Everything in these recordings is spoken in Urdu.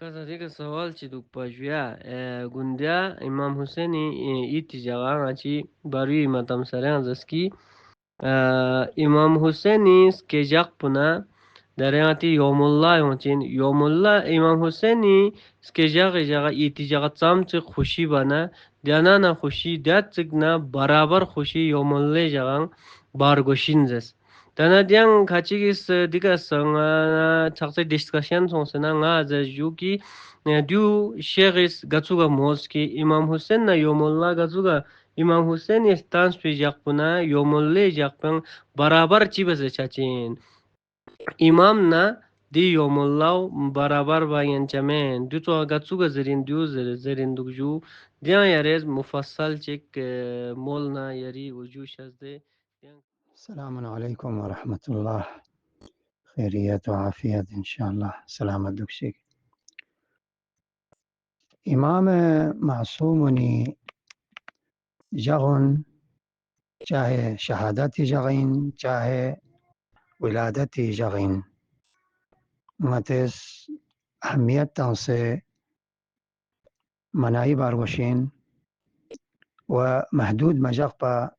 Kasa tika sawal ci duk pajua gundya Imam Husseini iti jaga ngaci baru matam sarang zaski Imam Husseini skejak puna dari ngati Yomullah yongcin Yomullah Imam Husseini skejak jaga iti jaga tsam cik khushi bana diana na khushi diat cik na barabar khushi Yomullah jagang bargoshin zas Tana diang kachigis dika sanga chakse discussion song sena nga za juki du sheikhis gatsuga moski Imam Hussein na Yomullah gatsuga Imam Hussein stans pe jakpuna Yomullah jakpang barabar chibase chachin Imam na di Yomullah barabar bayan chamen du to gatsuga zerin du zerin dukju diang yarez mufassal chek molna yari uju shazde السلام عليكم ورحمة الله. خيرية وعافية إن شاء الله. سلامة دكشيك. إمام معصومني جغن چاہے شهادتي جغين چاہے ولادتي جغين متس أهمية تنسي مناي بارغوشين ومحدود مجاقبا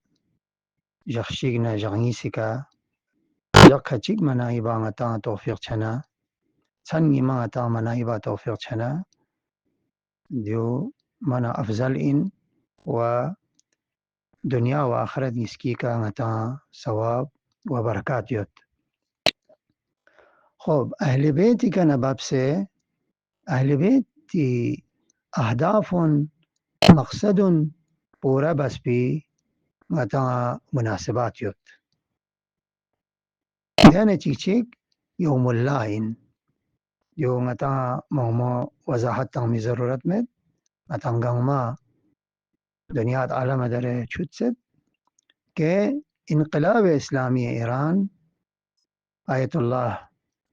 جخشيقنا جغنيسكا جغكتشيك مناي بانتا توفيق چنا تنجي مانتا مناي با توفيق چنا ديو منا أفضل إن ودنيا وآخرة نسكيكا متا ثواب وبركات يوت. خب أهل بيتي كان بابسي أهل بيتي أهداف مقصد بورا بس بي متا مناسبات يوت دانا تيك يوم اللاين يوم متا مومو وضاحت تامي ضرورت مد متا ما دنیا عالم داره چوتست که انقلاب اسلامی ایران آیت الله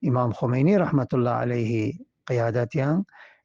امام خمینی رحمت الله علیه قیادتیان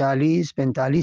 40-45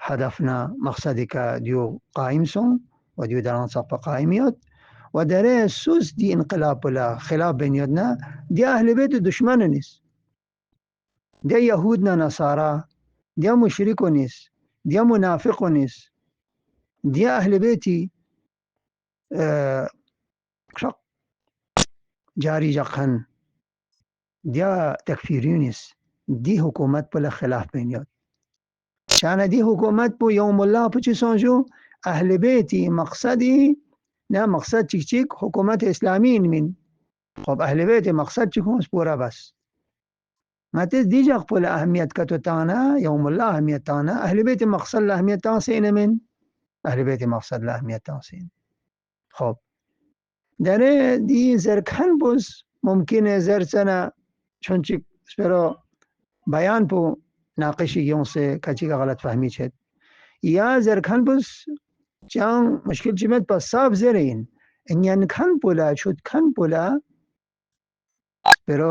هدفنا مقصدی که دیو قائم سون و دیو دران ساق قائمیت و دره سوس دی انقلاب بلا خلاف بینیدنا دی اهل بیت دشمن نیست دی یهودنا نصارا دی مشرک نیست دی منافق نیست دی اهل بیتی شق جاری جقن دی تکفیری نیست دی حکومت بلا خلاف بینید شان دی حکومت پو یوم الله پو چی سونجو اهل بیتی مقصدی نه مقصد چیک چیک حکومت اسلامی من خب اهل بیت مقصد چیکون پورا بس ماتز دی جاق پو اهمیت کتو تانا یوم الله اهمیت تانا اهل بیت مقصد اهمیت تان سین من اهل بیت مقصد اهمیت تان سین خب داره دی زرکن بوز ممکنه زر سنه چون چیک سپرو بیان پو ناقشیوں سے کچی کا غلط فہمی چھت یا زرکھن پس چاں مشکل چمت پس صاف زرین انیان کھن پولا چھت کھن پولا pero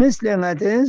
مثل ngatiz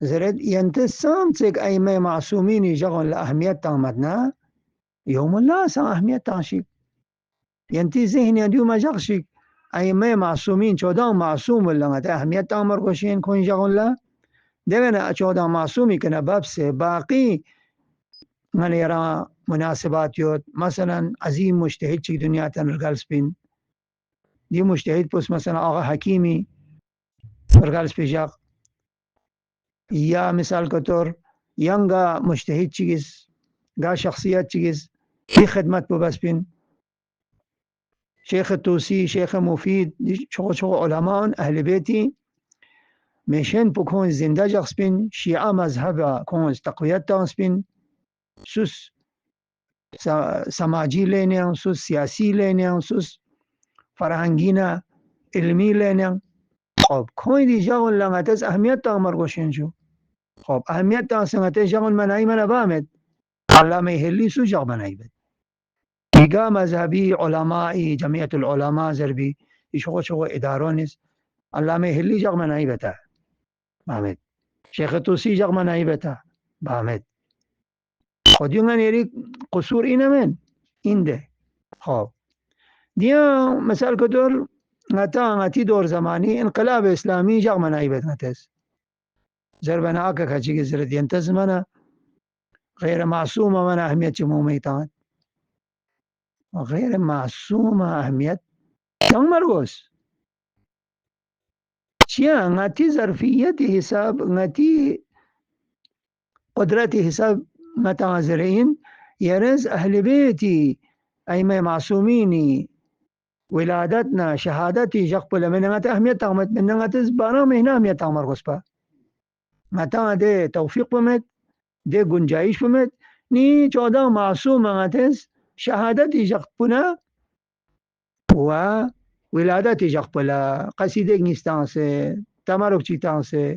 زرد ينتسام تك أيما معصومين يجغن لأهمية تامتنا يوم الله سا أهمية تاشيك ينتي ذهن ينديو ما جغشيك أيما معصومين چودان معصوم ولا غتا أهمية تامر قوشين كون يجغن لا دغنا چودان معصومي كنا بابسه باقي من يرى مناسبات يوت مثلا عظيم مجتهد چك دنيا تنرغال سبين دي مجتهد بس مثلا آغا حكيمي رغال سبيجاق یا مثال کے طور ینگا مجتہد چیز گا شخصیت چیز کی خدمت پو بس بین شیخ توسی شیخ مفید چو علماء اہل بیتی میشن پو کون زنده جاق سپین شیعه مذهب کون تقویت تان سپین سوس سماجی لینیان سوس سیاسی لینیان سوس فرهنگینا علمی لینیان خب کوی دی جاون لنگتس اهمیت تا مرگوشین شو خب اهمیت تا سنگتس جاون منایی من بامد علامه هلی سو جاق منایی بد دیگه مذهبی علمائی جمعیت العلماء زربی شغو ادارونیس علامه هلی جاق منایی بتا بامد شیخ توسی جاق منایی بتا بامد خود یونgan یری قصور اینه من این ده خب دیا مثال کدور ngati دور زمانی انقلاب اسلامی جاق منایی بد نتس زربنا اكا كاچي زرد ينتز منا غير معصومة من أهمية موميتان غير معصومة أهمية كم مرغوس شيا ngati ظرفية حساب ngati قدرة حساب متعذرين يرز أهل بيتي أيما معصوميني ولادتنا شهادتي جقبل من ngati أهمية تغمت من ngati زبانا مهنا أهمية تغمرغوس با ngata دي توفيق بمت دي گنجائش بمت نی 14 معصوم غتس شهادت جقبنا و ولادت جقبلا قصیده نیستان سے تمارک چیتان سے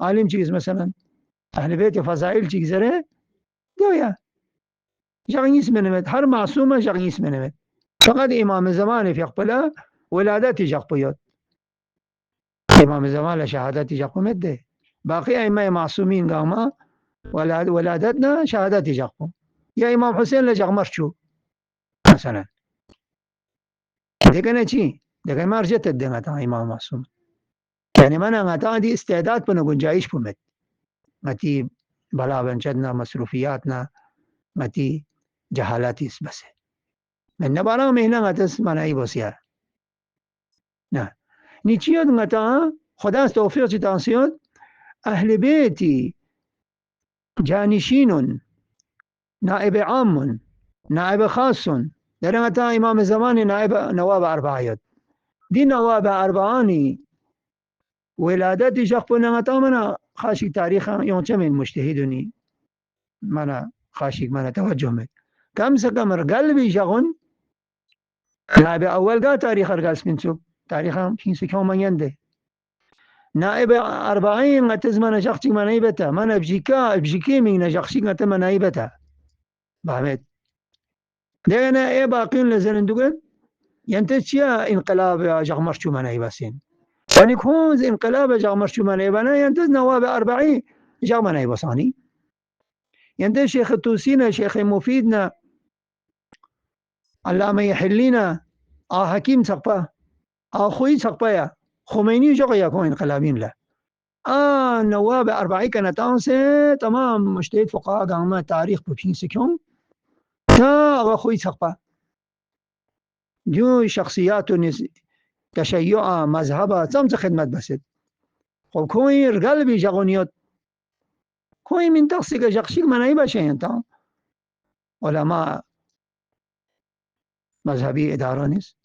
عالم چیز مثلا اهل بیت فضائل چیز زره دویا جغنیس منمت هر معصومه جغنیس منمت فقط امام زمان في قبلا ولادت جقبيات امام زمان شهادت جقبمت ده باقي ائمه معصومين قاما ولادتنا شهادتي جاقو يا امام حسين لجغمر شو مثلا دكنا شي دكنا ما رجعت الدنيا تا امام معصوم يعني ما انا تا دي استعداد بنا گنجائش بمت متي بلا بنشدنا مصروفياتنا متي جهالاتي بس من نبارا مهنا غتس مناي بوسيا نه نيچيود غتا خدا توفيق تانسيود اهل بيتي جانشين نائب عام نائب خاص درنگتا امام زمان نائب نواب اربعیت دی نواب اربعانی ولادت شخص نغتا منا خاشق تاریخ یونچه من مجتهدونی منا خاشق منا توجه من کم سے کم قلبی شغن نائب اول کا تاریخ ارگاس منسوب تاریخ کین سے کیوں منگنده نائب اربعین غتز منا شخصی منایی بتا منا بجیکی من شخصی غتا منایی بتا بحمد دهنا ايه باقين لزرندوغن ينتشيا انقلاب جغمرشو مناي باسين ونكون انقلاب جغمرشو مناي بنا ينتز نواب 40 جغمناي باساني ينتز شيخ التوسينا شيخ مفيدنا علامة يحلينا حكيم سقبا خوي سقبا يا خميني جغ يكون انقلابين له نواب 40 كانت انسي تمام مجتهد فقهاء قامة تاريخ بفين سكيوم تا خوي سقبا جو شخصیات تشیع مذهب تم خدمت بسید خب کوی قلبی جغونیت کوی من تقصی که شخصی منایی باشه انتا علماء مذهبی اداره نیست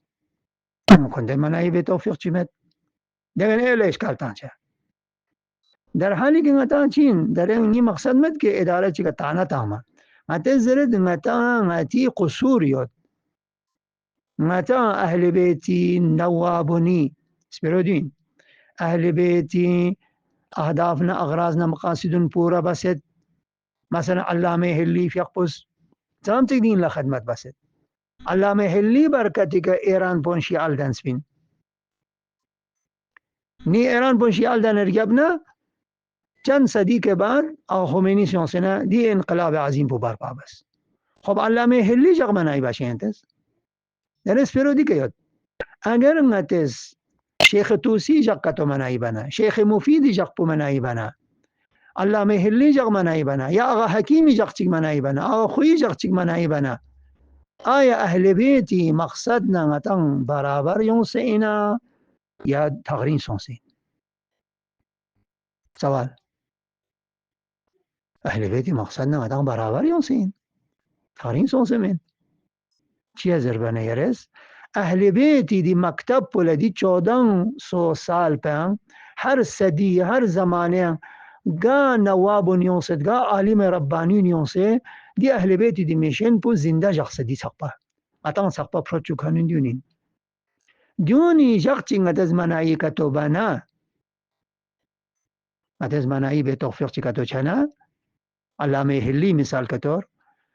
کنده منایی به توفیق چیمت دیگه ایله اشکال تانچه در حالی که نتا چین در این مقصد مد که اداره چی که تانه تاما نتا زرد نتی قصوریت متى أهل بيتي نوابني سبرودين أهل بيتي أهدافنا أغراضنا مقاصد بورا بسد مثلا علامة هلي في يقبس تام تقدين لخدمة بسد علامة هلي بركتك إيران بونشي عالدان سبين ني إيران بونشي عالدان رجبنا چند صدی کے بعد خمینی سیاسنا دی انقلاب عظیم پو برپا بس خب علامه هلی جغ منایی باشه انتس در اسپیرو دی که یاد اگر نتس شیخ توسی جغ کتو منایی بنا شیخ مفیدی جغ پو منایی بنا علامه هلی جغ منایی بنا یا آغا حکیمی جغ چیگ منایی بنا آغا خوی جغ چیگ منایی بنا آیا اهل بیتی مقصدنا نتن برابر یون سینا یا تغرین سون سین سوال اهل بیتی مقصدنا نتن برابر یون سین تغرین سون سین چیه زربانه یرس اهل بیتی دی مکتب پولا دی 1400 سال پہ ہر صدی ہر زمانے گا نواب نیوست گا عالم ربانی نیوسے دی اهل بیتی دی میشن پو زندہ جخص دی سقپا اتان سقپا پروچو کنن دیونین دیونی جخصی از منایی کتو بانا از منایی به توفیق چی کتو چنا علامه هلی مثال کتور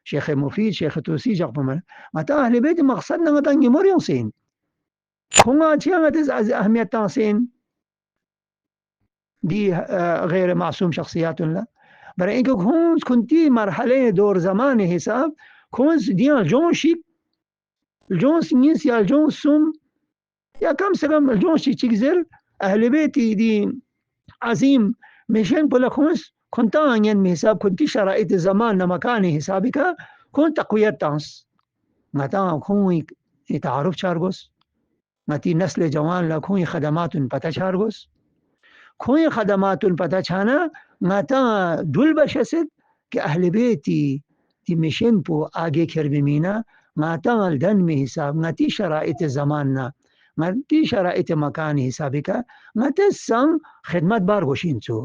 شیخ مفید شیخ توسی جخ بمن متا اهل بیت مقصد نغتا نموریون سین خونگا چی از اهمیت تانسین دي غير معصوم شخصيات لا برای اینکه کونس کنتی مرحله دور زمان حساب کونس دیان الجونشی الجونس نیست یا الجونس سوم یا کم سے کم الجونشی چیزر اهل بیتی دی عظیم میشن بلا کونس کنتا آنین حساب کنتی شرایط زمان نمکان حسابی که کون تقویت تانس متا کون تعارف چارگوس متی نسل جوان لکون خدمات پتا چارگوس کوئی خدمات پتا چھانا ماتا دول بشست کہ اہل بیتی تی مشن پو آگے کر بمینا ماتا الدن میں حساب ماتی شرائط زماننا ماتی شرائط مکان حسابی کا ماتا سنگ خدمت بار گوشین چو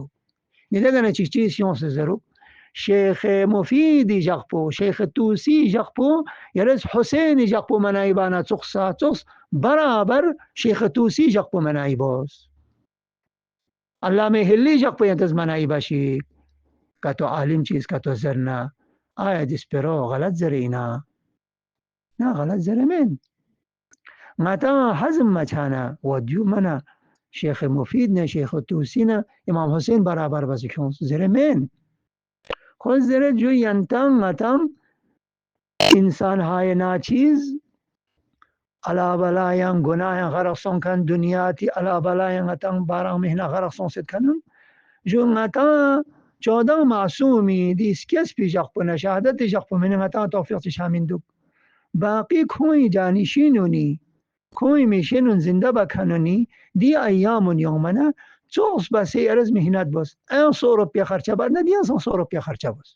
ندگنا چیز چیز یون سے ضرور شیخ مفید جغپو شیخ توسی جغپو یرس حسین جغپو منائبانا چخصا چخص برابر شیخ توسی جغپو منائباس علامه هلی جق په انتظ منایی باشی که تو عالم چیز که تو زرنا آیا دس پرو غلط زرینا نه غلط زرمین ماتا حزم مچانا و دیو منا شیخ مفید نه شیخ توسی نه امام حسین برابر باسی کن زرمین خود زره جو ینتم ماتم انسان های ناچیز علا بلایان گناه غرقسون کن دنیاتی علا بلایان غتان 12 مهینه غرقسون ست کنن جو غتان 14 معصومی دیس کس پی جغپو شهادت جغپو من غتان توفیق شامین دو باقی کوئی جانشینونی کوئی میشنون زنده بکنونی دی ایامون یومنا چوس بسی ارز مهینت بس این 100 روپیه خرچه بر نه دی 100 روپیه خرچه بس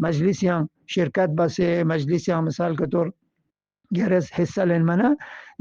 مجلسیاں شرکت بسے مجلسیاں مثال کے طور یرز حصہ لین منا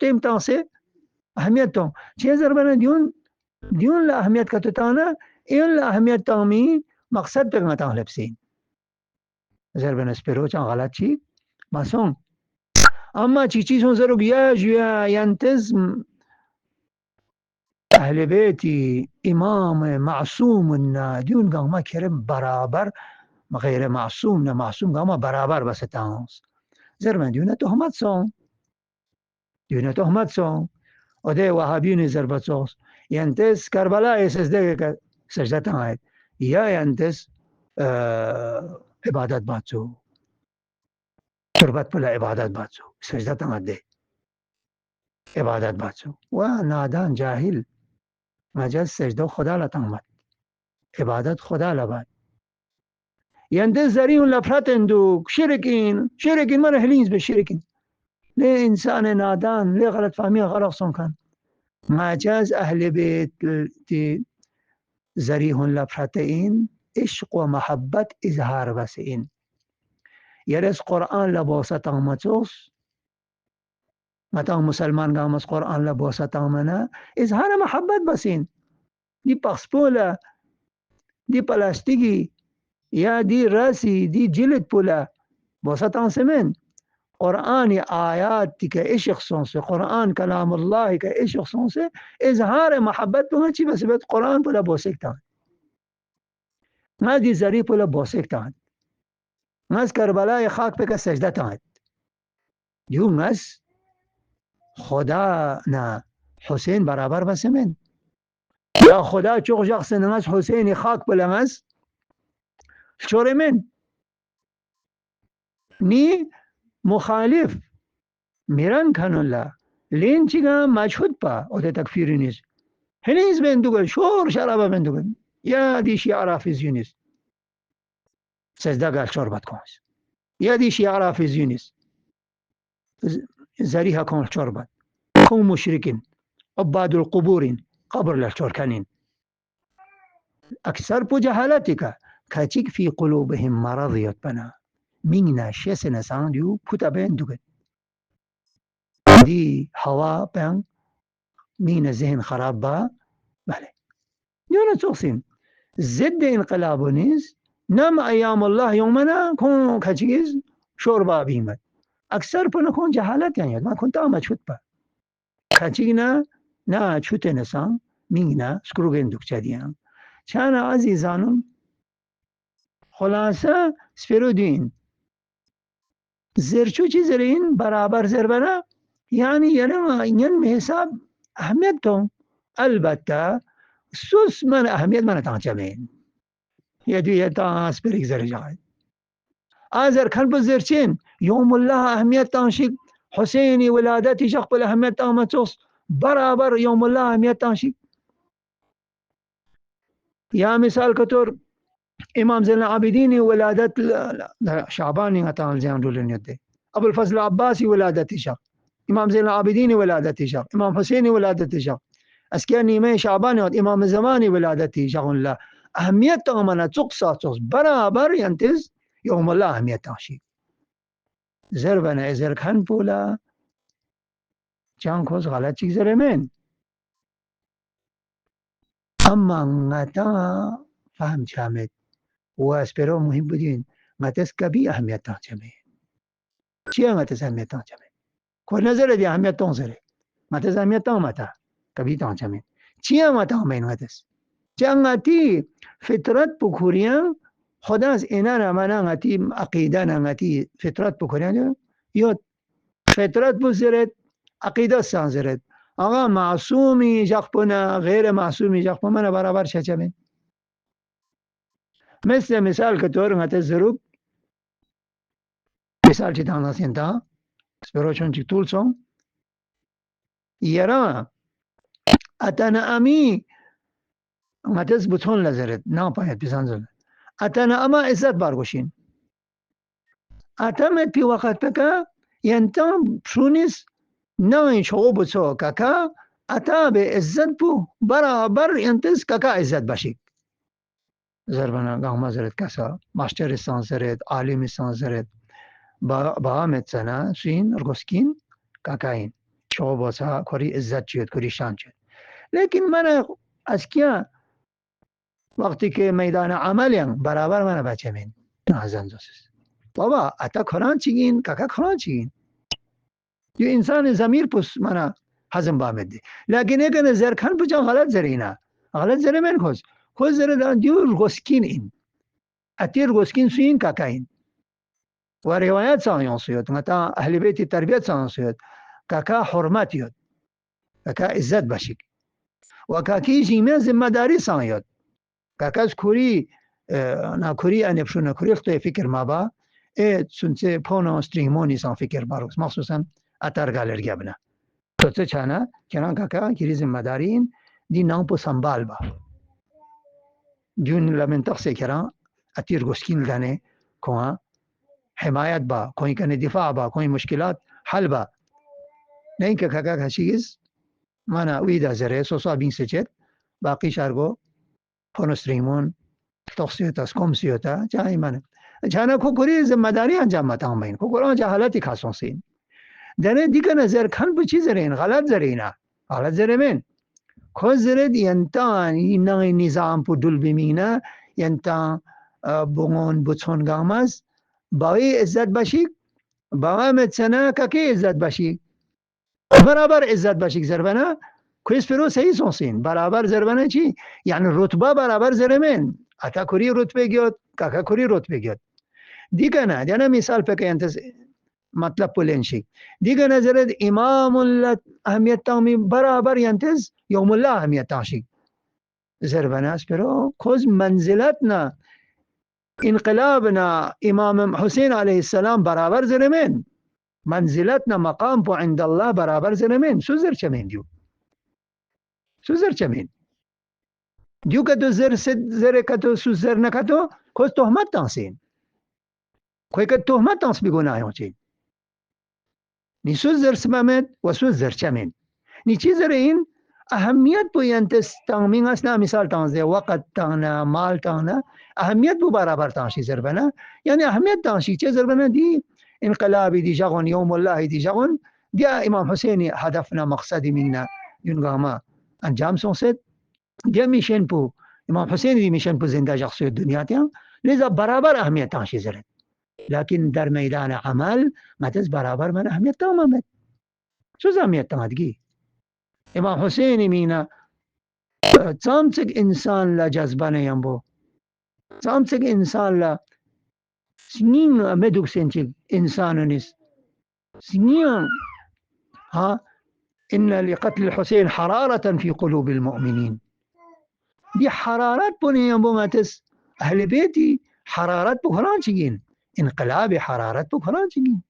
ٹیم تاں سے اہمیت تو 6000 بنا دیون لا اہمیت کا تانا این لا اہمیت تامی مقصد پر متا لبسین زر بنا سپیرو چا غلط چی ماسون اما چی چیزوں ضرور گیا جیا ينتظ اهل بیتی امام معصوم دیون گا ما کرم برابر غیر معصوم نه معصوم گا ما برابر بس تانس زر من دیونه تهمت سون و ده وهابیون ضربت سوس ینتس کربلا سجده که سجده تاید یا ینتس عبادت باتسو تربت پلا عبادت باتسو سجده تاید ده عبادت باتسو و نادان جاهل مجاز سجده خدا لطمت عبادت خدا لباد ینده زریون لفرت اندوک شرکین من هلینز به شرکین لی انسان نادان لی غلط فهمی غلط سون کن مجاز اهل بیت زریون لفرت این عشق و محبت اظهار بس این یرس قرآن لباسط آمتوس متا مسلمان گامس قرآن لباسط آمنا اظهار محبت بس این دی پخسپولا دی پلاستیکی یا دی راسی دی جلد پولا بوسطان سمن قرآن آیات که عشق سونسه قرآن کلام الله که عشق سونسه اظهار محبت تو چی بس بیت قرآن پولا بوسکتان ما دی زری پولا بوسکتان ماز کربلای خاک پہ کا سجدہ تان دیو ماز خدا نه حسین برابر بس من یا خدا چوق شخص نماز حسین خاک پولا ماز شور من نی مخالف میران کنولا لین چیگا مشهود پا او ده تکفیری نیست هنیز بندوگل شور شرابا بندوگل یا دی شیعه رافضیونیست سجده گل شربت کنس یا دی شیعه رافضیونیست زریها کن شربت کن مشرکین عباد القبورین قبر لشور کنین اکثر پو جهالتی که كاتيك في قلوبهم مرض يتبنا مينا شيسنا سانديو بوتا بين دوغت دي هوا بين مينا ذهن خراب با بله يونا توصين زد انقلابونيز نام ايام الله يومنا كون كاتيز شوربا بيمت اكثر بنكون جهالت يعني ما كنت اما شوت با كاتينا نا شوت نسان مينا سكروغين دوك تشاديان كان عزيزانم خلاصه سفرودين زرچو چی زرین برابر زربنا يعني ين حساب اهمیتون البته سوس من اهمیت من تانچمین يدي تاس بريك زرجاي ازر كان بزرچين يوم الله اهمیت تانشيك حسيني ولادتي شقبل اهمیت تامتوس برابر يوم الله اهمیت تانشيك يا مثال كتور امام زين العابدين ولادت شعباني غتان زين دولن يدي ابو الفضل العباسي ولادت شق امام زين العابدين ولادت شق امام حسيني ولادت شق اسكاني مي شعباني امام الزماني ولادت شق لا اهميت من تقصى برابر ينتز يوم الله اهميت تاشي زربنا ازر كان بولا جان كوز غلط چیز رمين اما غتا فهم شامل واسپرو مهم بودین غتس کبھی اهمیت تاچمه چی غتس اهمیت تاچمه کو نظر دی اهمیت تون سره غتس اهمیت تون متا کبھی تاچمه چی متا مین غتس جانتی فطرت بکوریان خدا از اینا را من غتی عقیده نغتی فطرت بکوریان یا فطرت بزرد عقیده سانزرد آقا معصومی جخپنا غیر معصومی جخپنا برابر چچمه مثال كتور غت الزروب مثال چې تاسو سنتا سپروچون چې ټول څو يرى اتنا امي ما تثبتون لزرت نا باید بزنزل اتنا اما عزت بارگوشین اتمت في وقتك ينتم شونس نوين شعوب بسو كاكا اتا بعزت بو برابر ينتز كاكا عزت باشي زربنا قام زرت كاسا ماشتر سانزرت عالم سانزرت با متسنا سين رغسكين كاكاين شو بوسا كوري عزت جيت كوري شان جيت لكن من اسكيا وقتی که میدان عمل برابر من بچمین نازن دوست بابا اتا قرآن چیگین کاکا قرآن چیگین یه انسان ضمیر پس من هضم بامده لكن اگر زرکن پچا غلط زرینا غلط زری من خوز زری دان دیو رغسکین این اتی رغسکین سوین کاکاین و روایت سایان سوید متا اهل بیت تربیت سایان سوید کاکا حرمت یاد کاکا عزت باشید و کاکی جیمه ذمه داری سایاد کاکاز کوری ناکوری انفشون ناکوری اختیار فکر ما با سنت پونا استریمونی سان فکر باروس مخصوصا اتر گالرگیا بنا تو چانا کنان کاکا کری ذمه دارین دی نام پو سنبال با جون لمنطق سے کران اتیر گسکین گانے کوان حمایت با کوئی کنے دفاع با کوئی مشکلات حل با نہیں کہ کاکا کا چیز مانا ویدا زره سوسا بین سچت باقی شارگو پونستریمون توصیتا کمسیوتا جای من جانا کو کوری ذمہ داری انجام متا مین کو قرآن جهالتی خاصون سین دنه دیگه نظر کن به چی زرین غلط زرینا غلط زرمن کو زرد ینتان این نظام پو دل بمینا ینتان بونgon بوتون گامز باوی عزت باشی باوی متسنا که عزت باشی برابر عزت باشی زربنا کویس پرو صحیح سونسین برابر زربنا چی یعنی رتبه برابر زرمن اتا کوری رتبه گیاد کاکا کوری رتبه گیاد دیگه نه دیگه مثال پکه انتز مطلب پولنشی دیگه نظرت امام الله اهمیت تامی برابر ينتز يوم الله اهمیت تاشی زربنا پرو کوز منزلتنا انقلابنا امام حسين عليه السلام برابر زرمن منزلتنا مقام بو عند الله برابر زرمن سو زر چمین دیو سو زر چمین دیو که تو زر کتو سو زر نکتو کوز تهمت تانسین کوئی که تهمت تانس بگناهیون چین نی سو زر سمامت و سو زر چمین نی چی زر این أهمية بو ينتس تنمين أسنا مثال تنزي وقت تغنا مال تغنا أهمية بو برابر تنشي زربنا يعني أهمية تنشي چه زربنا دي انقلابي دي جغن يوم الله دي جغن دي إمام حسيني هدفنا مقصدي منا ينغاما انجام سونسد دي ميشن بو إمام حسيني دي ميشن بو زنده شخصي الدنيا تيان لذا برابر أهمية تنشي زرد لكن در ميدان عمل ما تز برابر من أهمية تمامت شو أهمية تمامت إمام حسيني مينا تامسك إنسان لا جذبانه ينبو تامسك إنسان لا سنين مدوك سنتك إنسان نس سنين ها إن لقتل الحسين حرارة في قلوب المؤمنين دي حرارات بني ينبو ما تس أهل بيتي حرارات بخران شجين انقلابي حرارات بخران شجين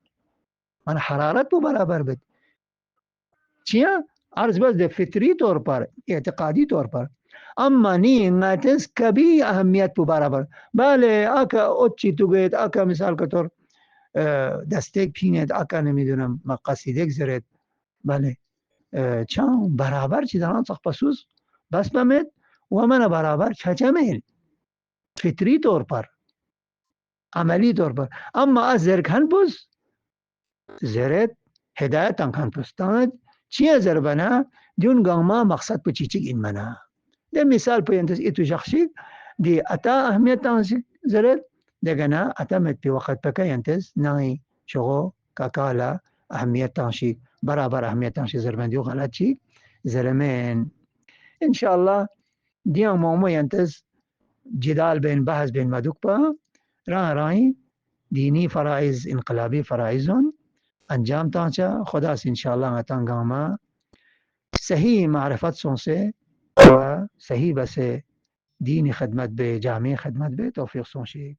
من حرارات بو برابر بد چیا عرض بس ده فطری طور پر اعتقادی طور پر اما نی ناتس کبھی اهمیت بو برابر بله اکا اوچی تو گید اکا مثال که طور دستک پینید اکا نمیدونم مقصیدک زرد بله چون برابر چی داران سخ پسوز بس بمید و من برابر چچمیل فطری طور پر عملی طور پر اما از زرکن بوز زرد هدایت انکن پستاند چیه زربنا دیون گاما مقصد پو چیچک این منا ده مثال پو ینتس ایتو شخصی دی اتا اهمیت تانسی زرد دگنا اتا مت پی وقت پکا ینتس نائی شغو کاکالا اهمیت تانشی برابر اهمیت تانشی زربن دیو غلط چی زرمین انشاءالله دیان مومو ینتس جدال بین بحث بین مدوک پا رای دینی فرائض انقلابی فرائضون انجام تانچا خدا سے انشاءاللہ غتان گاما صحیح معرفت سون سے و صحیح بس دینی خدمت بے جامع خدمت بے توفیق سون شی